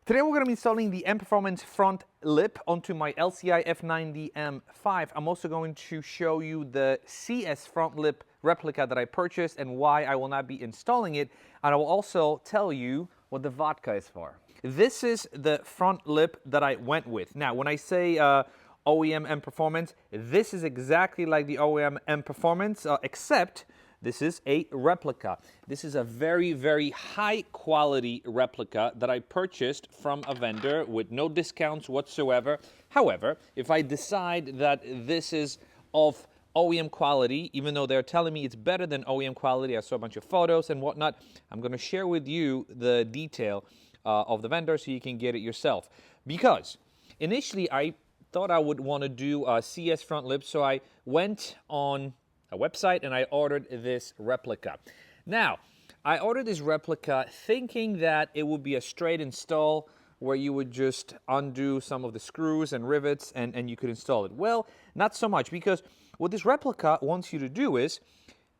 Today we're going to be installing the M Performance front lip onto my LCI F90 M5. I'm also going to show you the CS front lip replica that I purchased and why I will not be installing it. And I will also tell you what the vodka is for. This is the front lip that I went with. Now, when I say OEM M Performance, this is exactly like the OEM M Performance, except this is a replica. This is a very, very high quality replica that I purchased from a vendor with no discounts whatsoever. However, if I decide that this is of OEM quality, even though they're telling me it's better than OEM quality, I saw a bunch of photos and whatnot, I'm going to share with you the detail of the vendor so you can get it yourself. Because initially I thought I would want to do a CS front lip, so I went on a website and I ordered this replica. Now, I ordered this replica thinking that it would be a straight install where you would just undo some of the screws and rivets and you could install it. Well, not so much, because what this replica wants you to do is,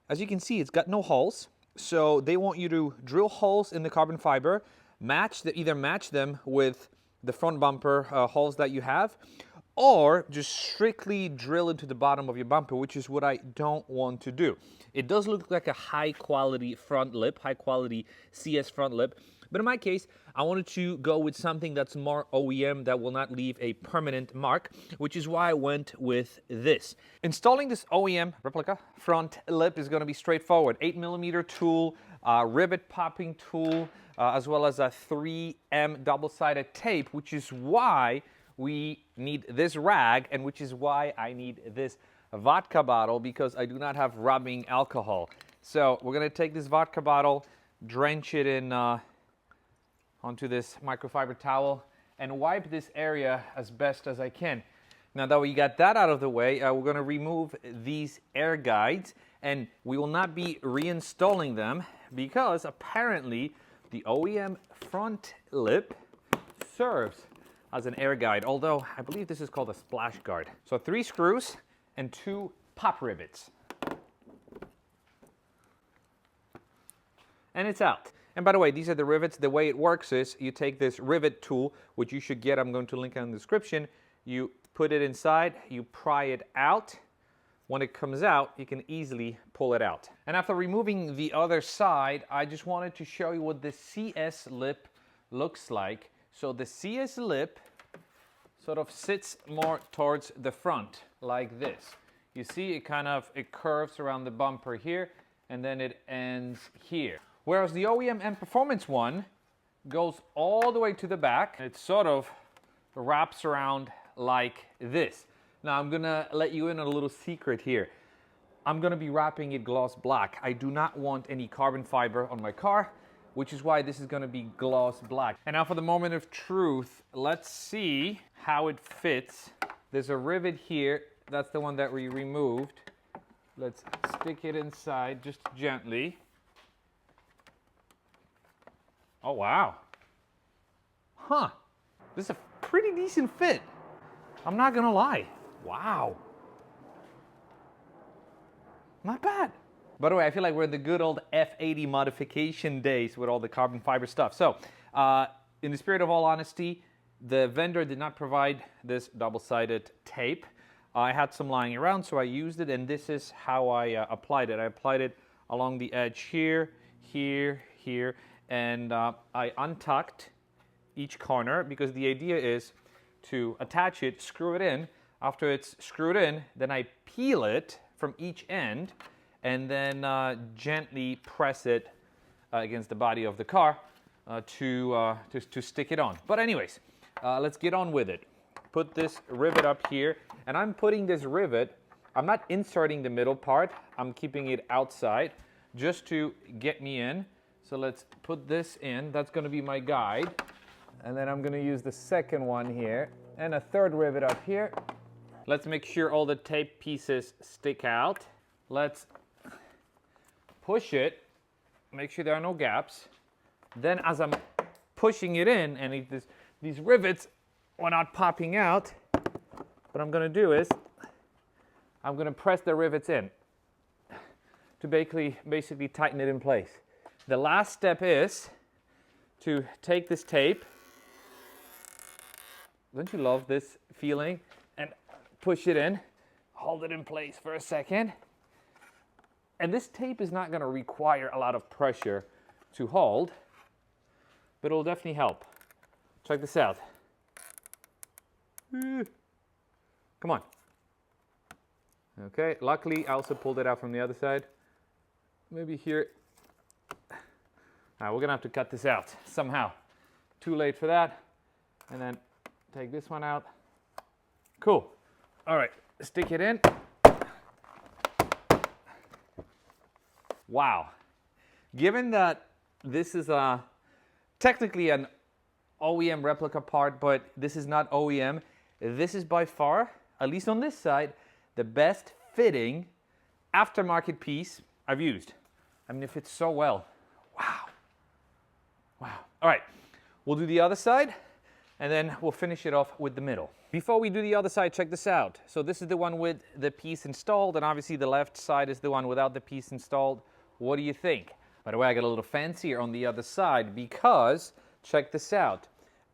as you can see, it's got no holes. So they want you to drill holes in the carbon fiber, either match them with the front bumper holes that you have, or just strictly drill into the bottom of your bumper, which is what I don't want to do. It does look like a high quality front lip, high quality CS front lip, but in my case, I wanted to go with something that's more OEM that will not leave a permanent mark, which is why I went with this. Installing this OEM replica front lip is going to be straightforward. 8mm tool, rivet popping tool, as well as a 3M double-sided tape, which is why we need this rag, and which is why I need this vodka bottle, because I do not have rubbing alcohol. So we're going to take this vodka bottle, drench it in onto this microfiber towel, and wipe this area as best as I can. Now that we got that out of the way, we're going to remove these air guides, and we will not be reinstalling them because apparently the OEM front lip serves as an air guide, although I believe this is called a splash guard. So 3 screws and 2 pop rivets. And it's out. And by the way, these are the rivets. The way it works is you take this rivet tool, which you should get, I'm going to link it in the description. You put it inside, you pry it out. When it comes out, you can easily pull it out. And after removing the other side, I just wanted to show you what the CS lip looks like. So the CS lip sort of sits more towards the front like this. You see it it curves around the bumper here and then it ends here. Whereas the OEM M Performance one goes all the way to the back. It sort of wraps around like this. Now I'm gonna let you in on a little secret here. I'm gonna be wrapping it gloss black. I do not want any carbon fiber on my car, which is why this is going to be gloss black. And now for the moment of truth, let's see how it fits. There's a rivet here. That's the one that we removed. Let's stick it inside just gently. Oh, wow. Huh. This is a pretty decent fit. I'm not going to lie. Wow. Not bad. By the way, I feel like we're in the good old F80 modification days with all the carbon fiber stuff. So, in the spirit of all honesty, the vendor did not provide this double-sided tape. I had some lying around, so I used it, and this is how I applied it. I applied it along the edge here, here, here, and I untucked each corner because the idea is to attach it, screw it in. After it's screwed in, then I peel it from each end, and then gently press it against the body of the car to stick it on. But anyways, let's get on with it. Put this rivet up here, and I'm putting this rivet, I'm not inserting the middle part, I'm keeping it outside just to get me in. So let's put this in, that's gonna be my guide. And then I'm gonna use the second one here, and a third rivet up here. Let's make sure all the tape pieces stick out. Let's push it, make sure there are no gaps. Then as I'm pushing it in, and these rivets are not popping out, what I'm gonna do is, I'm gonna press the rivets in to basically tighten it in place. The last step is to take this tape Don't you love this feeling? And push it in, hold it in place for a second. And this tape is not going to require a lot of pressure to hold, but it'll definitely help. Check this out. Come on. Okay, luckily I also pulled it out from the other side. Maybe here. We're going to have to cut this out somehow. Too late for that. And then take this one out. Cool. All right, stick it in. Wow. Given that this is technically an OEM replica part, but this is not OEM, this is by far, at least on this side, the best fitting aftermarket piece I've used. I mean, it fits so well. Wow. Wow. All right, we'll do the other side, and then we'll finish it off with the middle. Before we do the other side, check this out. So this is the one with the piece installed, and obviously the left side is the one without the piece installed. What do you think? By the way, I got a little fancier on the other side because, check this out.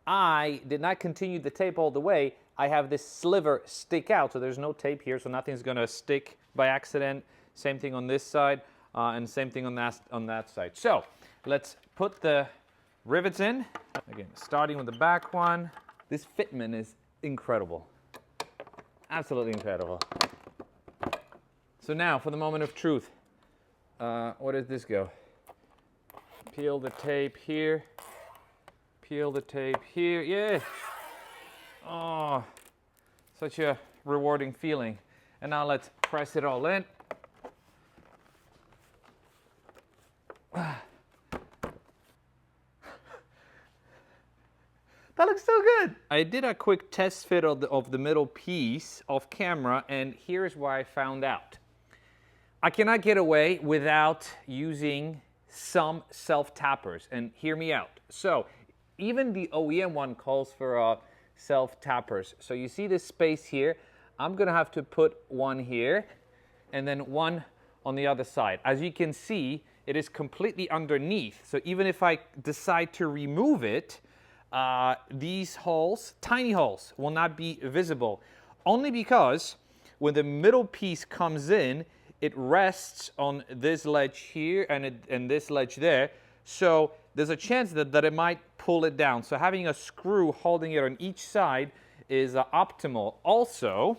I did not continue the tape all the way. I have this sliver stick out, so there's no tape here, so nothing's gonna stick by accident. Same thing on this side, and same thing on that side. So let's put the rivets in. Again, starting with the back one. This fitment is incredible. Absolutely incredible. So now for the moment of truth. Where does this go? Peel the tape here. Peel the tape here. Yeah. Oh, such a rewarding feeling. And now let's press it all in. That looks so good. I did a quick test fit of the middle piece off camera, and here's where I found out. I cannot get away without using some self-tappers, and hear me out. So even the OEM one calls for self-tappers. So you see this space here? I'm gonna have to put one here and then one on the other side. As you can see, it is completely underneath. So even if I decide to remove it, these holes, tiny holes, will not be visible. Only because when the middle piece comes in, it rests on this ledge here and this ledge there. So there's a chance that it might pull it down. So having a screw holding it on each side is optimal. Also,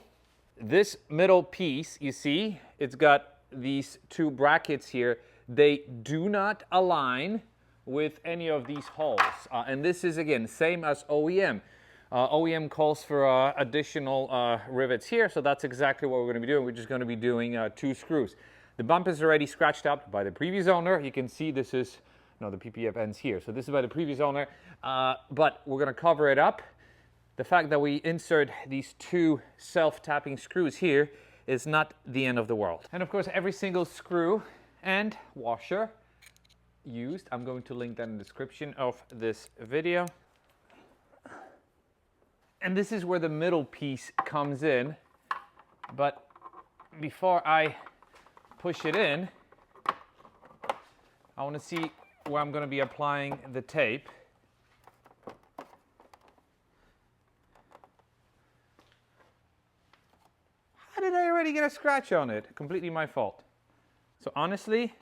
this middle piece, you see, it's got these two brackets here. They do not align with any of these holes. And this is, again, same as OEM. OEM calls for additional rivets here, so that's exactly what we're going to be doing. We're just going to be doing 2 screws. The bump is already scratched up by the previous owner. You can see this is, no, the PPF ends here. So this is by the previous owner, but we're going to cover it up. The fact that we insert these 2 self-tapping screws here is not the end of the world. And of course, every single screw and washer used, I'm going to link that in the description of this video. And this is where the middle piece comes in. But before I push it in, I want to see where I'm going to be applying the tape. How did I already get a scratch on it? Completely my fault. So honestly,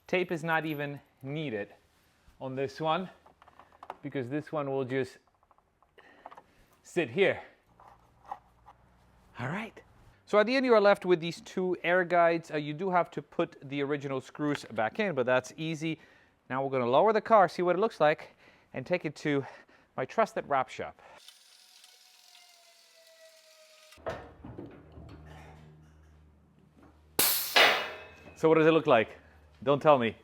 tape is not even needed on this one, because this one will just sit here. All right. So at the end you are left with these 2 air guides. You do have to put the original screws back in, but that's easy. Now we're going to lower the car, see what it looks like, and take it to my trusted wrap shop. So what does it look like? Don't tell me.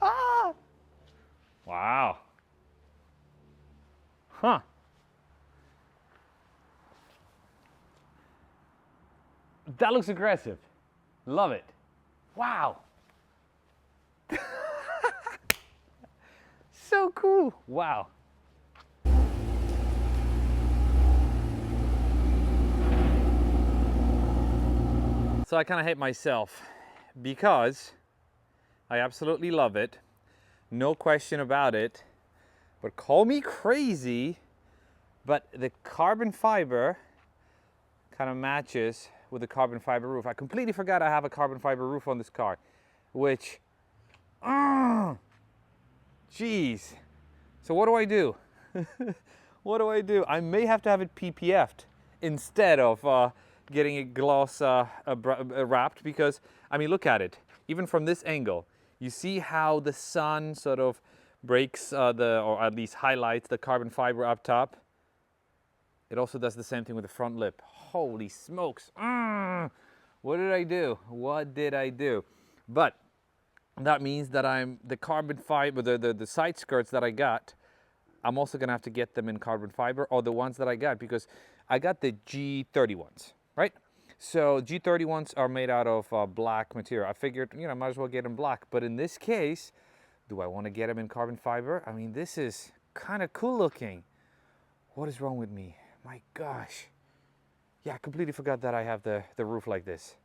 Ah! Wow. Huh. That looks aggressive. Love it. Wow. So cool. Wow. So I kind of hate myself because I absolutely love it. No question about it. But call me crazy, but the carbon fiber kind of matches with the carbon fiber roof. I completely forgot I have a carbon fiber roof on this car, which, geez. So what do I do? What do I do? I may have to have it PPF'd instead of getting it gloss wrapped, because, I mean, look at it. Even from this angle, you see how the sun sort of breaks or at least highlights the carbon fiber up top. It also does the same thing with the front lip. Holy smokes. What did I do? What did I do? But that means that the carbon fiber, the side skirts that I got, I'm also gonna have to get them in carbon fiber, or the ones that I got, because I got the G30 ones, right? So G30 ones are made out of black material. I figured, you know, I might as well get them black. But in this case, do I want to get them in carbon fiber? I mean, this is kind of cool looking. What is wrong with me? My gosh. Yeah, I completely forgot that I have the roof like this.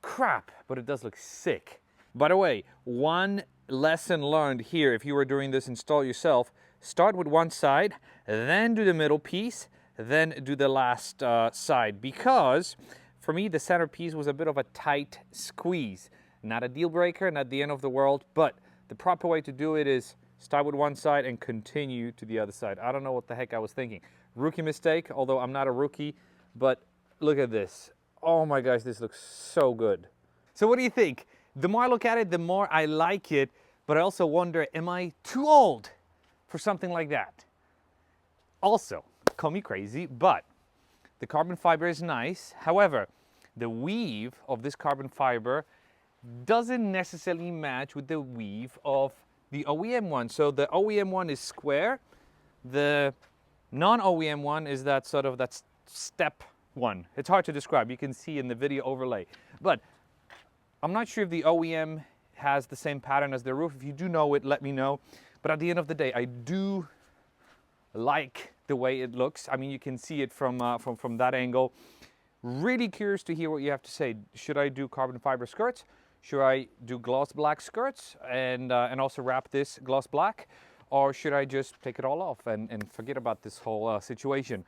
Crap, but it does look sick. By the way, one lesson learned here, if you were doing this install yourself, start with one side, then do the middle piece, then do the last side, because for me the center piece was a bit of a tight squeeze. Not a deal breaker, not the end of the world, but the proper way to do it is start with one side and continue to the other side. I don't know what the heck I was thinking. Rookie mistake, although I'm not a rookie, but look at this. Oh my gosh, this looks so good. So what do you think? The more I look at it, the more I like it, but I also wonder, am I too old for something like that? Also, call me crazy, but the carbon fiber is nice. However, the weave of this carbon fiber doesn't necessarily match with the weave of the OEM one. So the OEM one is square. The non-OEM one is that sort of that step one. It's hard to describe. You can see in the video overlay. But I'm not sure if the OEM has the same pattern as the roof. If you do know it, let me know. But at the end of the day, I do like the way it looks. I mean, you can see it from that angle. Really curious to hear what you have to say. Should I do carbon fiber skirts? Should I do gloss black skirts and also wrap this gloss black? Or should I just take it all off and forget about this whole situation?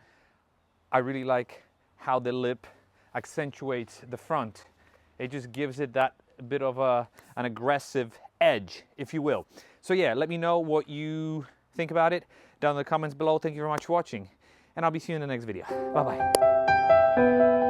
I really like how the lip accentuates the front. It just gives it that bit of an aggressive edge, if you will. So yeah, let me know what you think about it down in the comments below. Thank you very much for watching, and I'll be seeing you in the next video. Bye-bye.